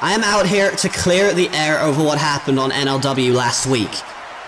I am out here to clear the air over what happened on NLW last week.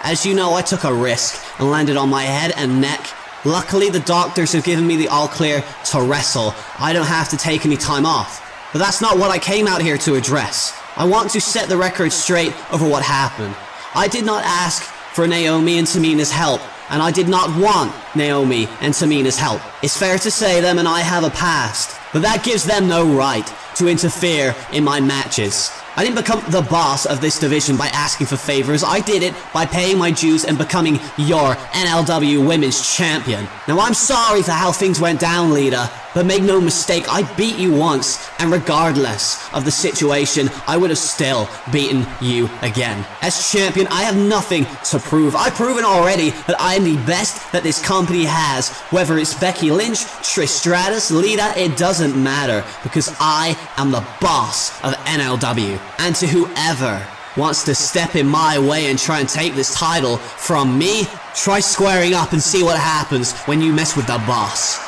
As you know, I took a risk and landed on my head and neck. Luckily, the doctors have given me the all clear to wrestle. I don't have to take any time off. But that's not what I came out here to address. I want to set the record straight over what happened. I did not ask for Naomi and Tamina's help, and I did not want Naomi and Tamina's help. It's fair to say them and I have a past, but that gives them no right to interfere in my matches. I didn't become the boss of this division by asking for favors. I did it by paying my dues and becoming your NLW Women's Champion. Now, I'm sorry for how things went down, Lita, but make no mistake, I beat you once, and regardless of the situation, I would have still beaten you again. As champion, I have nothing to prove. I've proven already that I am the best that this company has. Whether it's Becky Lynch, Trish Stratus, Lita, it doesn't matter, because I am the boss of NLW. And to whoever wants to step in my way and try and take this title from me, try squaring up and see what happens when you mess with the boss.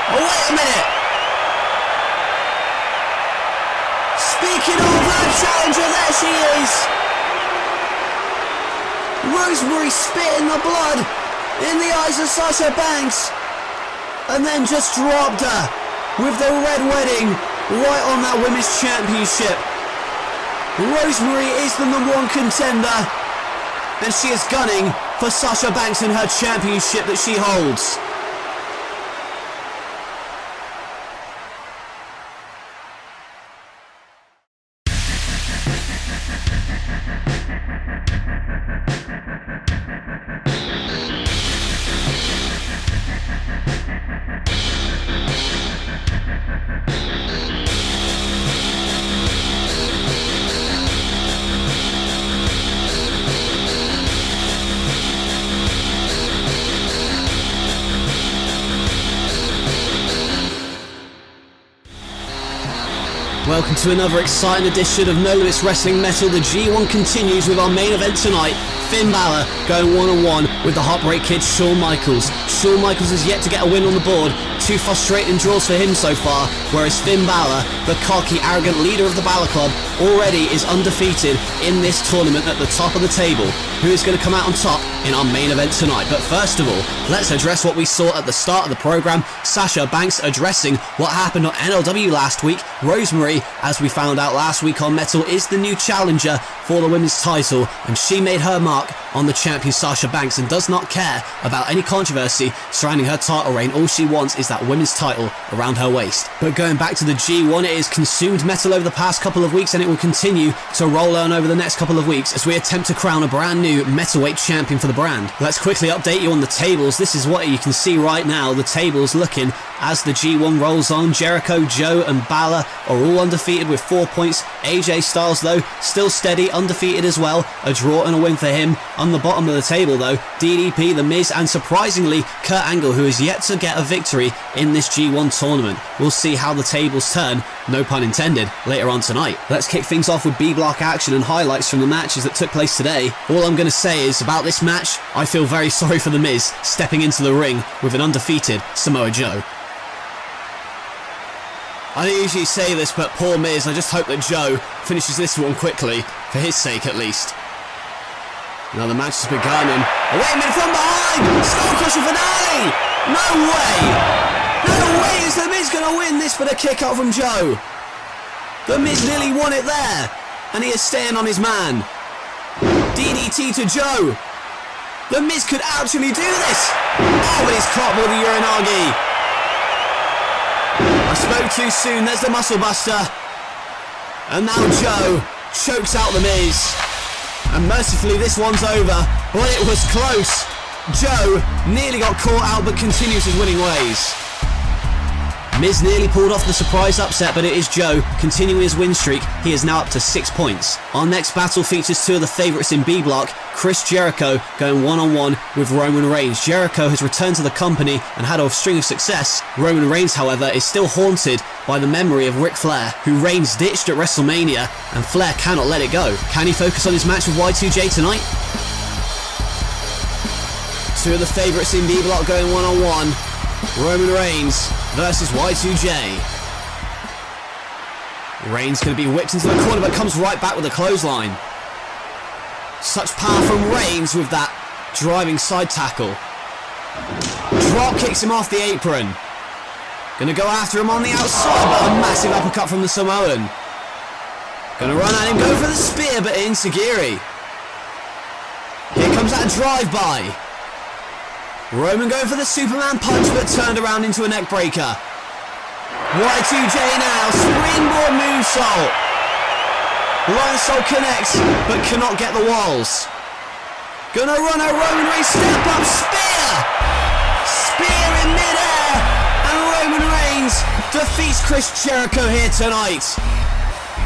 Oh, wait a minute! Speaking of that challenger, there she is! Rosemary spitting the blood in the eyes of Sasha Banks, and then just dropped her with the red wedding right on that Women's Championship. Rosemary is the #1 contender, and she is gunning for Sasha Banks in her championship that she holds. Welcome to another exciting edition of No Limits Wrestling Metal. The G1 continues with our main event tonight. Finn Balor going one-on-one with the Heartbreak Kid Shawn Michaels. Shawn Michaels has yet to get a win on the board. 2 frustrating draws for him so far, whereas Finn Balor, the cocky, arrogant leader of the Balor Club, already is undefeated in this tournament at the top of the table. Who is going to come out on top in our main event tonight? But first of all, let's address what we saw at the start of the program. Sasha Banks addressing what happened on NLW last week. Rosemary, as we found out last week on Metal, is the new challenger for the women's title, and she made her mark on the champion Sasha Banks and does not care about any controversy surrounding her title reign. All she wants is that women's title around her waist. But going back to the G1, it has consumed Metal over the past couple of weeks, and it will continue to roll on over the next couple of weeks as we attempt to crown a brand new Metalweight champion for the brand. Let's quickly update you on the tables. This is what you can see right now. The tables looking as the G1 rolls on. Jericho, Joe and Balor are all undefeated with 4 points. AJ Styles, though, still steady, undefeated as well. A draw and a win for him. On the bottom of the table, though, DDP, The Miz, and surprisingly, Kurt Angle, who is yet to get a victory in this G1 tournament. We'll see how the tables turn, no pun intended, later on tonight. Let's kick things off with B-block action and highlights from the matches that took place today. All I'm going to say is, about this match, I feel very sorry for The Miz stepping into the ring with an undefeated Samoa Joe. I don't usually say this, but poor Miz, I just hope that Joe finishes this one quickly, for his sake at least. Now the match has begun and... Oh, wait a minute, from behind! Skull Crusher finale! No way! No way is The Miz going to win this for the kick out from Joe! The Miz nearly won it there, and he is staying on his man. DDT to Joe! The Miz could actually do this! Oh, but he's caught with the Uranagi! I spoke too soon, there's the Muscle Buster. And now Joe chokes out The Miz. And mercifully this one's over, but it was close. Joe nearly got caught out but continues his winning ways. Miz nearly pulled off the surprise upset, but it is Joe continuing his win streak. He is now up to 6 points. Our next battle features 2 of the favourites in B block. Chris Jericho going one-on-one with Roman Reigns. Jericho has returned to the company and had a string of success. Roman Reigns, however, is still haunted by the memory of Ric Flair, who Reigns ditched at WrestleMania, and Flair cannot let it go. Can he focus on his match with Y2J tonight? 2 of the favourites in B block going one-on-one. Roman Reigns versus Y2J. Reigns going to be whipped into the corner, but comes right back with a clothesline. Such power from Reigns with that driving side tackle. Drop kicks him off the apron. Gonna go after him on the outside, but a massive uppercut from the Samoan. Gonna run at him, go for the spear, but enziguri. Here comes that drive-by. Roman going for the Superman punch, but turned around into a neck breaker. Y2J now, springboard moonsault. Lionsault connects, but cannot get the walls. Gonna run a Roman Reigns step up, spear! Spear in midair, and Roman Reigns defeats Chris Jericho here tonight.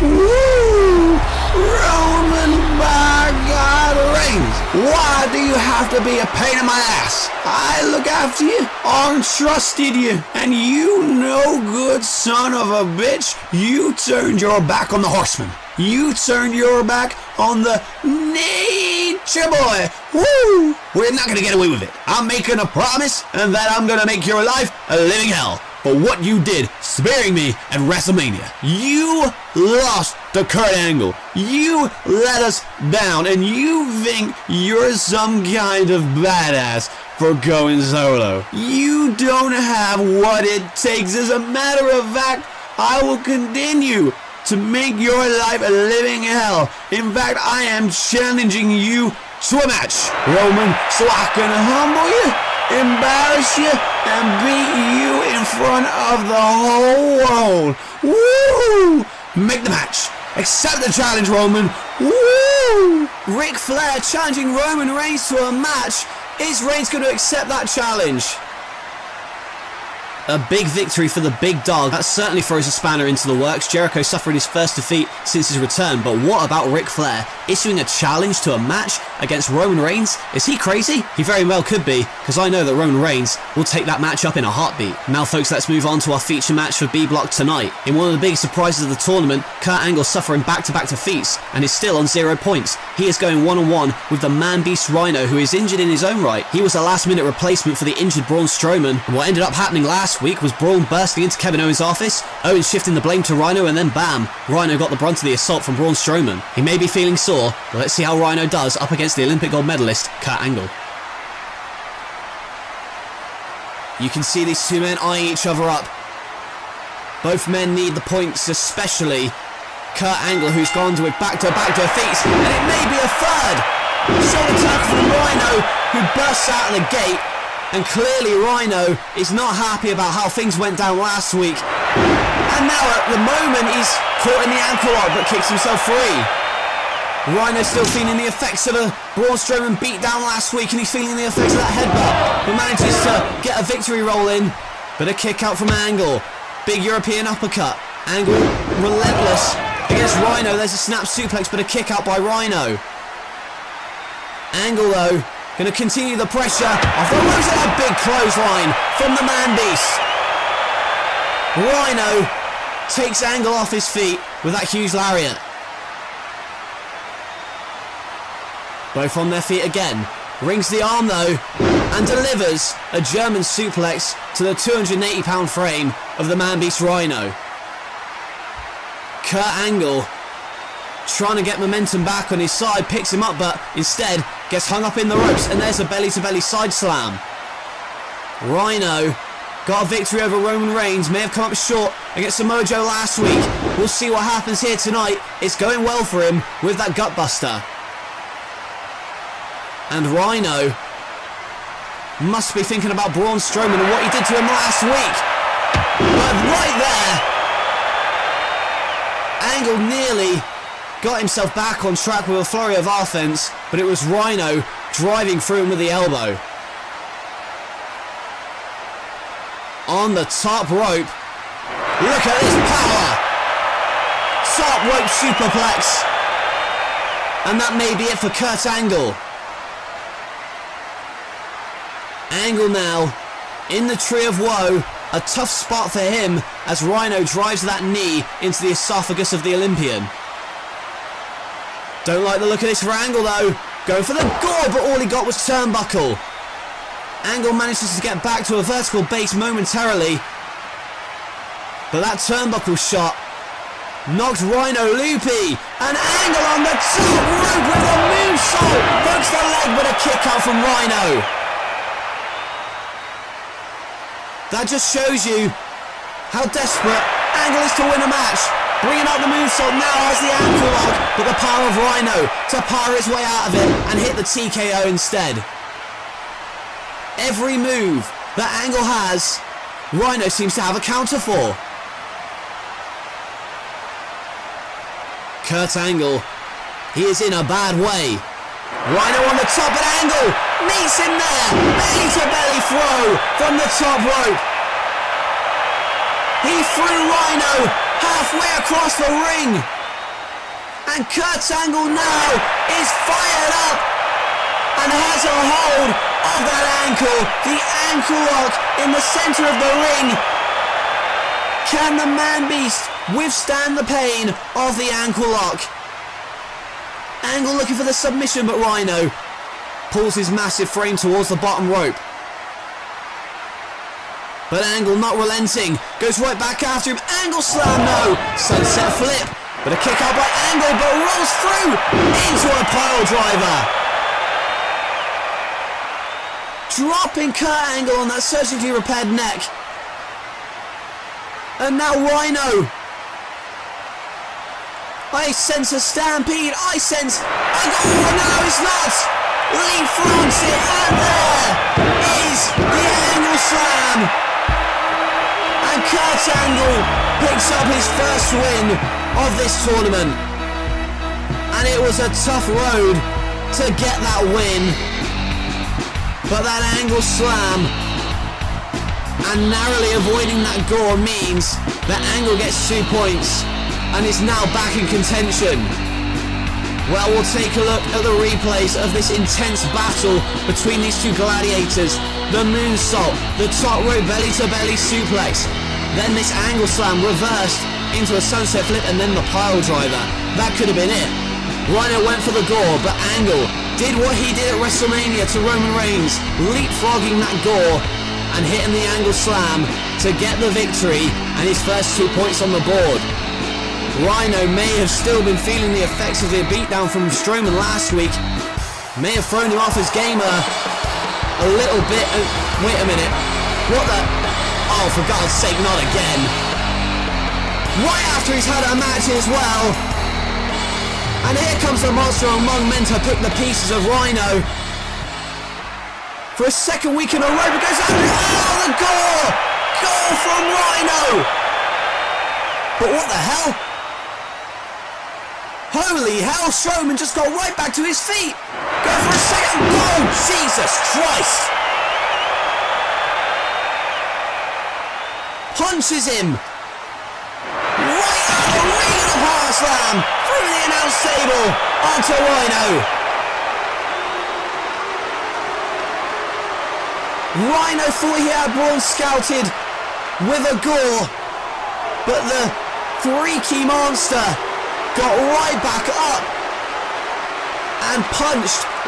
Woo! Roman, by God, Reigns, why do you have to be a pain in my ass? I look after you, untrusted you, and you no good son of a bitch, you turned your back on the Horseman. You turned your back on the Nature Boy. Woo! We're not gonna get away with it. I'm making a promise, and that I'm gonna make your life a living hell. For what you did, sparing me at WrestleMania. You lost to Kurt Angle. You let us down, and you think you're some kind of badass for going solo. You don't have what it takes. As a matter of fact, I will continue to make your life a living hell. In fact, I am challenging you to a match, Roman, so I can humble you, embarrass you, and beat you in front of the whole world. Woo! Make the match. Accept the challenge, Roman. Woo! Ric Flair challenging Roman Reigns to a match. Is Reigns going to accept that challenge? A big victory for the big dog. That certainly throws a spanner into the works. Jericho suffering his first defeat since his return, but what about Ric Flair issuing a challenge to a match against Roman Reigns? Is he crazy? He very well could be, because I know that Roman Reigns will take that match up in a heartbeat. Now folks, let's move on to our feature match for B Block tonight. In one of the biggest surprises of the tournament, Kurt Angle suffering back-to-back defeats and is still on 0 points. He is going one-on-one with the man-beast Rhino, who is injured in his own right. He was a last-minute replacement for the injured Braun Strowman. And what ended up happening last week was Braun bursting into Kevin Owens' office, Owens shifting the blame to Rhino, and then bam, Rhino got the brunt of the assault from Braun Strowman. He may be feeling sore, but let's see how Rhino does up against the Olympic gold medalist, Kurt Angle. You can see these two men eyeing each other up. Both men need the points, especially Kurt Angle, who's gone with back-to-back defeats, and it may be a third. Shoulder tackle from Rhino, who bursts out of the gate. And clearly Rhino is not happy about how things went down last week. And now at the moment he's caught in the ankle lock but kicks himself free. Rhino's still feeling the effects of a Braun Strowman beat down last week, and he's feeling the effects of that headbutt. But manages to get a victory roll in. But a kick out from Angle. Big European uppercut. Angle relentless against Rhino. There's a snap suplex, but a kick out by Rhino. Angle though, going to continue the pressure off the ropes of that big clothesline from the man-beast. Rhino takes Angle off his feet with that huge lariat. Both on their feet again. Rings the arm though, and delivers a German suplex to the 280-pound frame of the man-beast Rhino. Kurt Angle trying to get momentum back on his side, picks him up, but instead gets hung up in the ropes, and there's a belly-to-belly side slam. Rhino got a victory over Roman Reigns, may have come up short against Samoa Joe last week. We'll see what happens here tonight. It's going well for him with that gutbuster. And Rhino must be thinking about Braun Strowman and what he did to him last week. But right there, Angle nearly got himself back on track with a flurry of offense, but it was Rhino driving through him with the elbow. On the top rope. Look at this power. Top rope superplex. And that may be it for Kurt Angle. Angle now in the tree of woe. A tough spot for him as Rhino drives that knee into the esophagus of the Olympian. Don't like the look of this for Angle though. Going for the gore, but all he got was turnbuckle. Angle manages to get back to a vertical base momentarily. But that turnbuckle shot Knocked Rhino loopy. An angle on the top rope with a moonsault. Hooks the leg with a kick out from Rhino. That just shows you how desperate Angle is to win a match. Bringing up the moonsault now has the ankle lock, but the power of Rhino to power his way out of it and hit the TKO instead. Every move that Angle has, Rhino seems to have a counter for. Kurt Angle, he is in a bad way. Rhino on the top, but Angle meets him there. Belly to belly throw from the top rope. He threw Rhino halfway across the ring. And Kurt Angle now is fired up and has a hold of that ankle. The ankle lock in the center of the ring. Can the man-beast withstand the pain of the ankle lock? Angle looking for the submission, but Rhino pulls his massive frame towards the bottom rope. But Angle not relenting, goes right back after him. Angle slam, no! Sunset flip, but a kick out by Angle, but rolls through into a pile driver. Dropping Kurt Angle on that surgically repaired neck. And now Rhino. I sense a stampede. I sense a goal. No, it's not. Leapfrogs it, and there is the Angle slam. And Kurt Angle picks up his first win of this tournament. And it was a tough road to get that win. But that Angle slam and narrowly avoiding that gore means that Angle gets 2 points and is now back in contention. Well, we'll take a look at the replays of this intense battle between these two gladiators. The moonsault, the top rope belly to belly suplex, then this Angle slam reversed into a sunset flip, and then the pile driver. That could have been it. Rhino went for the gore, but Angle did what he did at WrestleMania to Roman Reigns, leapfrogging that gore and hitting the Angle slam to get the victory and his first 2 points on the board. Rhino may have still been feeling the effects of the beatdown from Strowman last week. May have thrown him off his game a little bit. Wait a minute. What the? Oh, for God's sake, not again. Right after he's had a match as well. And here comes the monster among men to pick the pieces of Rhino. For a second week in a row, it goes out. Oh, the gore! Goal from Rhino! But what the hell? Holy hell, Strowman just got right back to his feet. Go for a second goal. Jesus Christ. Punches him. Right out the ring and a power slam through the announce table onto Rhino. Rhino thought he had Braun scouted with a gore, but the freaky monster got right back up and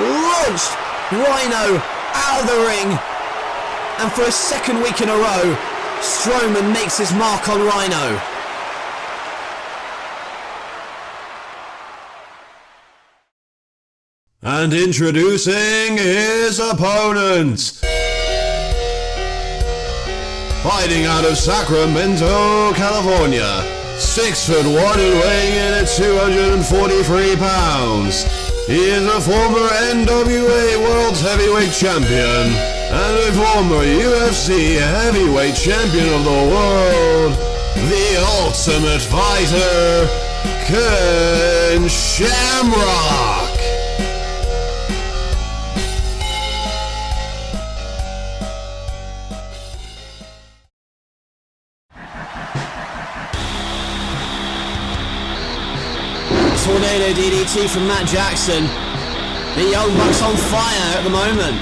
launched Rhino out of the ring. And for a second week in a row, Strowman makes his mark on Rhino. And introducing his opponent. Fighting out of Sacramento, California. 6'1" and weighing in at 243 pounds. He is a former NWA World Heavyweight Champion and a former UFC Heavyweight Champion of the world. The Ultimate Fighter, Ken Shamrock. Tornado DDT from Matt Jackson. The Young Bucks on fire at the moment.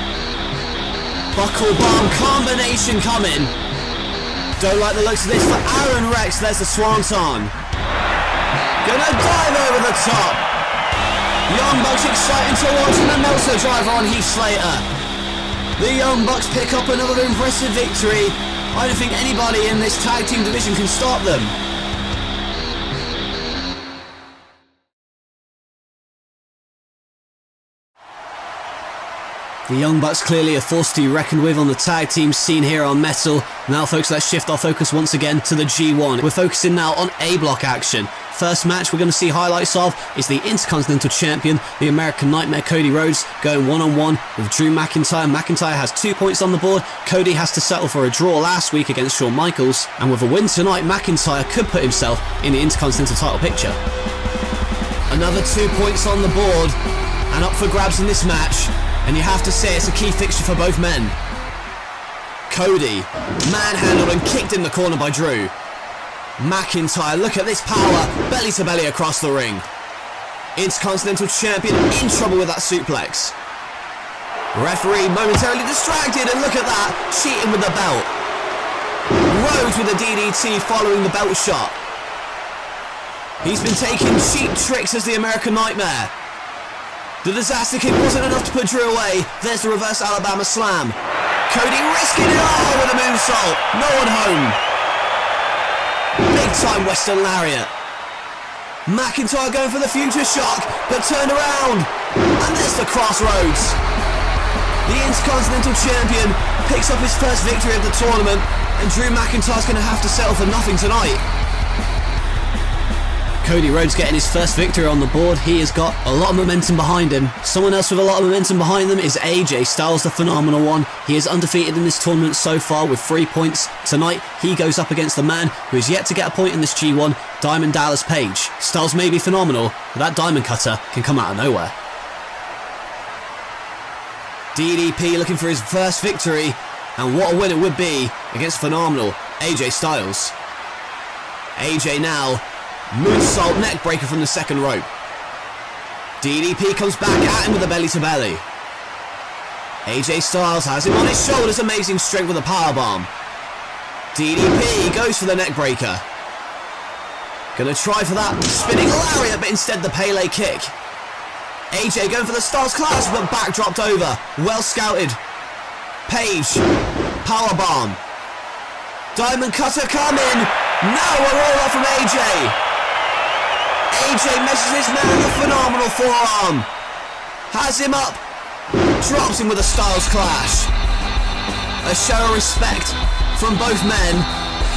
Buckle bomb combination coming. Don't like the looks of this for Aaron Rex. There's the swanton. Gonna dive over the top. Young Bucks exciting to watch, and the Meltzer driver on Heath Slater. The Young Bucks pick up another impressive victory. I don't think anybody in this tag team division can stop them. The Young Bucks clearly a force to be reckoned with on the tag team scene here on Metal. Now folks, let's shift our focus once again to the G1. We're focusing now on A-block action. First match we're going to see highlights of is the Intercontinental Champion, the American Nightmare Cody Rhodes, going one-on-one with Drew McIntyre. McIntyre has 2 points on the board. Cody has to settle for a draw last week against Shawn Michaels. And with a win tonight, McIntyre could put himself in the Intercontinental title picture. Another 2 points on the board and up for grabs in this match. And you have to say it's a key fixture for both men. Cody, manhandled and kicked in the corner by Drew. McIntyre, look at this power, belly to belly across the ring. Intercontinental Champion in trouble with that suplex. Referee momentarily distracted, and look at that, cheating with the belt. Rhodes with a DDT following the belt shot. He's been taking cheap tricks as the American Nightmare. The disaster kick wasn't enough to put Drew away. There's the reverse Alabama slam. Cody risking it all with a moonsault. No one home. Big time Western Lariat. McIntyre going for the future shock, but turned around. And there's the crossroads. The Intercontinental Champion picks up his first victory of the tournament, and Drew McIntyre's going to have to settle for nothing tonight. Cody Rhodes getting his first victory on the board. He has got a lot of momentum behind him. Someone else with a lot of momentum behind them is AJ Styles, the phenomenal one. He is undefeated in this tournament so far with 3 points. Tonight, he goes up against the man who is yet to get a point in this G1, Diamond Dallas Page. Styles may be phenomenal, but that diamond cutter can come out of nowhere. DDP looking for his first victory, and what a win it would be against phenomenal AJ Styles. AJ now, moonsault neckbreaker from the second rope. DDP comes back at him with a belly to belly. AJ Styles has him on his shoulders, amazing strength with a powerbomb. DDP goes for the neckbreaker. Gonna try for that spinning lariat, but instead the Pele kick. AJ going for the Styles Clash, but back dropped over. Well scouted. Page, powerbomb. Diamond cutter coming. Now a roll up from AJ. AJ messes his man with a phenomenal forearm. Has him up. Drops him with a Styles Clash. A show of respect from both men.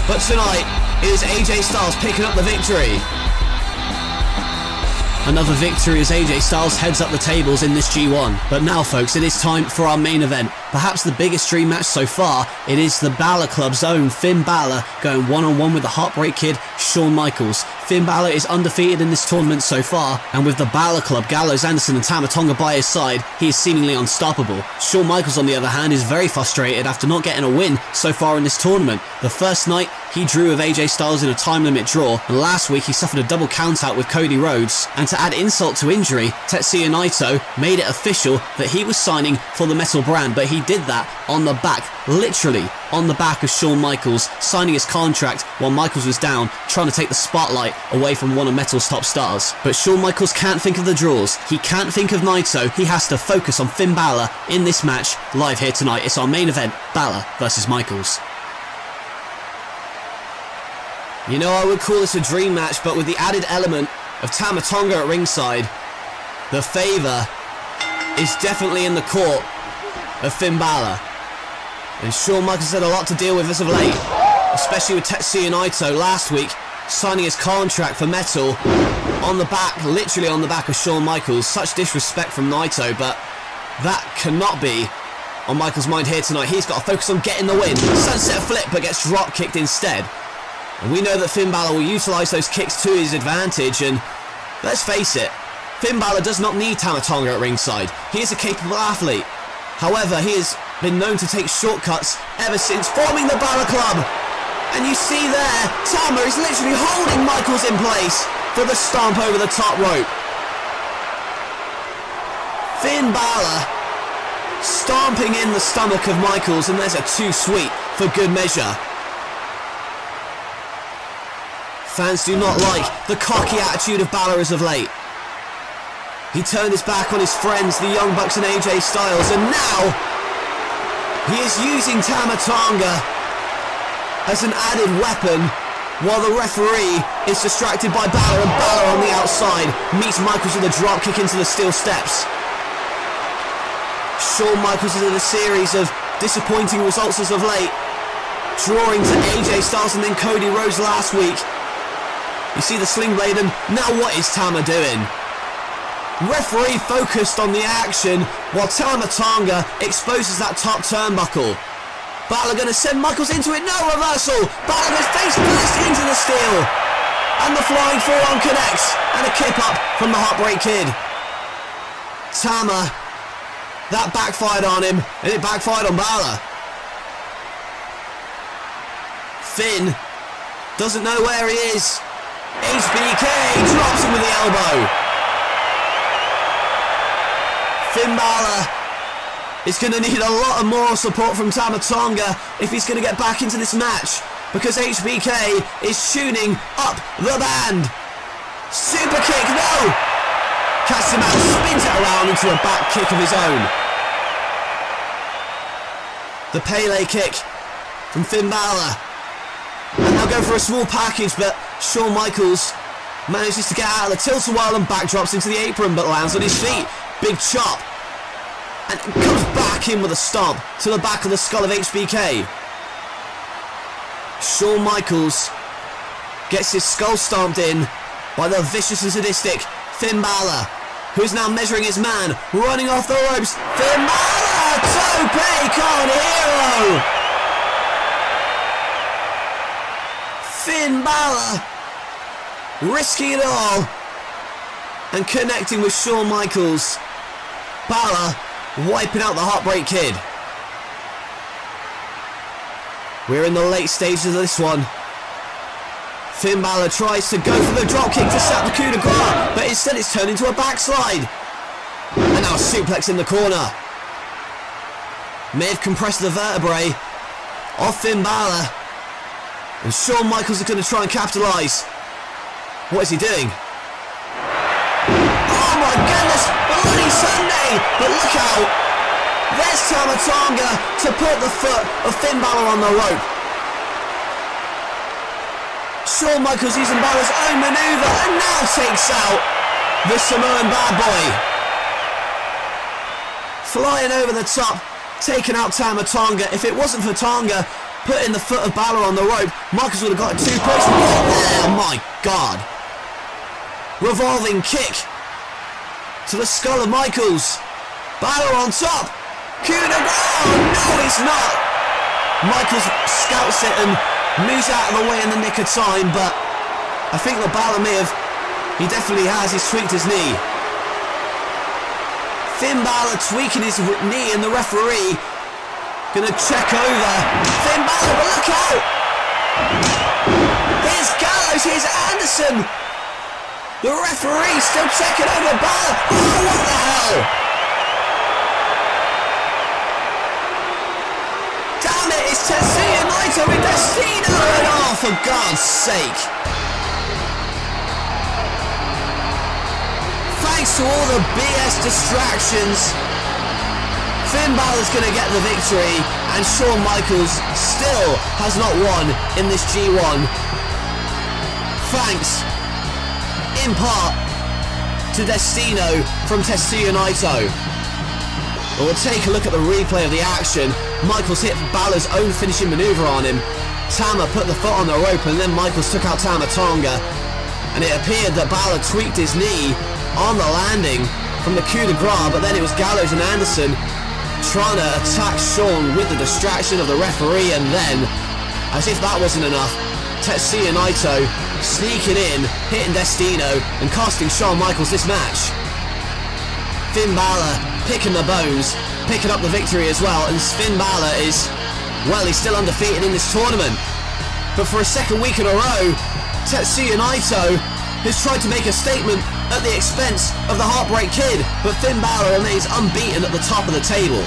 But tonight, it is AJ Styles picking up the victory. Another victory as AJ Styles heads up the tables in this G1. But now folks, it is time for our main event. Perhaps the biggest dream match so far. It is the Balor Club's own Finn Balor going one-on-one with the Heartbreak Kid, Shawn Michaels. Finn Balor is undefeated in this tournament so far, and with the Balor Club, Gallows, Anderson and Tama Tonga by his side, he is seemingly unstoppable. Shawn Michaels on the other hand is very frustrated after not getting a win so far in this tournament. The first night, he drew with AJ Styles in a time limit draw, and last week he suffered a double countout with Cody Rhodes. And to add insult to injury, Tetsuya Naito made it official that he was signing for the Metal brand, but he did that on the back, literally on the back of Shawn Michaels, signing his contract while Michaels was down, trying to take the spotlight away from one of Metal's top stars. But Shawn Michaels can't think of the draws, he can't think of Naito, he has to focus on Finn Balor in this match, live here tonight. It's our main event, Balor versus Michaels. You know, I would call this a dream match, but with the added element of Tama Tonga at ringside, the favour is definitely in the court of Finn Balor. And Shawn Michaels had a lot to deal with as of late, especially with Tetsuya Naito last week signing his contract for Metal on the back, literally on the back of Shawn Michaels. Such disrespect from Naito, but that cannot be on Michaels' mind here tonight. He's got to focus on getting the win. Sunset flip, but gets drop kicked instead. And we know that Finn Balor will utilise those kicks to his advantage, and let's face it, Finn Balor does not need Tama Tonga at ringside. He is a capable athlete. However, he has been known to take shortcuts ever since forming the Balor Club. And you see there, Tama is literally holding Michaels in place for the stomp over the top rope. Finn Balor stomping in the stomach of Michaels, and there's a too sweet for good measure. Fans do not like the cocky attitude of Balor as of late. He turned his back on his friends, the Young Bucks and AJ Styles, and now he is using Tama Tonga as an added weapon while the referee is distracted by Balor, and Balor on the outside meets Michaels with a drop kick into the steel steps. Shawn Michaels is in a series of disappointing results as of late, drawing to AJ Styles and then Cody Rhodes last week. You see the sling blade, and now what is Tama doing? Referee focused on the action while Tama Tonga exposes that top turnbuckle. Balor going to send Michaels into it, no reversal. Balor goes face first into the steel. And the flying forearm connects, and a kip up from the Heartbreak Kid. Tama, that backfired on him, and it backfired on Balor. Finn doesn't know where he is. HBK drops him with the elbow. Finn Balor is going to need a lot of moral support from Tama Tonga if he's going to get back into this match, because HBK is tuning up the band. Super kick, no! Casts him out, spins it around into a back kick of his own. The Pele kick from Finn Balor. And they'll go for a small package, but Shawn Michaels manages to get out of the tilt-a-whirl and backdrops into the apron, but lands on his feet. Big chop. And comes back in with a stomp to the back of the skull of HBK. Shawn Michaels gets his skull stomped in by the vicious and sadistic Finn Balor, who is now measuring his man, running off the ropes. Finn Balor! Tope con Hero! Finn Balor risking it all and connecting with Shawn Michaels. Balor wiping out the Heartbreak Kid. We're in the late stages of this one. Finn Balor tries to go for the dropkick to set the coup de grace, but instead it's turned into a backslide. And now a suplex in the corner. May have compressed the vertebrae off Finn Balor. And Shawn Michaels is going to try and capitalise. What is he doing? Oh my goodness! Bloody Sunday! But look out! There's Tama Tonga to put the foot of Finn Balor on the rope. Shawn Michaels using Balor's own manoeuvre and now takes out the Samoan bad boy. Flying over the top, taking out Tama Tonga. If it wasn't for Tonga putting the foot of Balor on the rope, Michaels would have got 2 points right there. My God. Revolving kick to the skull of Michaels. Balor on top. Coup de grace. Oh, no, it's not. Michaels scouts it and moves out of the way in the nick of time, but I think that Balor may have, he definitely has, he's tweaked his knee. Finn Balor tweaking his knee, and the referee gonna check over Finn Balor, but look out! Here's Gallows, here's Anderson! The referee still checking over Balor. Oh, what the hell? Damn it, it's Tetsuya Naito with Destino! And oh, for God's sake. Thanks to all the BS distractions, Finn Balor's going to get the victory, and Shawn Michaels still has not won in this G1. Thanks, in part, to Destino from Tetsuya Naito. We'll take a look at the replay of the action. Michaels hit Balor's own finishing maneuver on him. Tama put the foot on the rope, and then Michaels took out Tama Tonga. And it appeared that Balor tweaked his knee on the landing from the coup de grace, but then it was Gallows and Anderson trying to attack Shawn with the distraction of the referee, and then, as if that wasn't enough, Tetsuya Naito sneaking in, hitting Destino, and costing Shawn Michaels this match. Finn Balor picking the bones, picking up the victory as well, and Finn Balor is, well, he's still undefeated in this tournament. But for a second week in a row, Tetsuya Naito has tried to make a statement at the expense of the Heartbreak Kid, but Finn Balor remains unbeaten at the top of the table.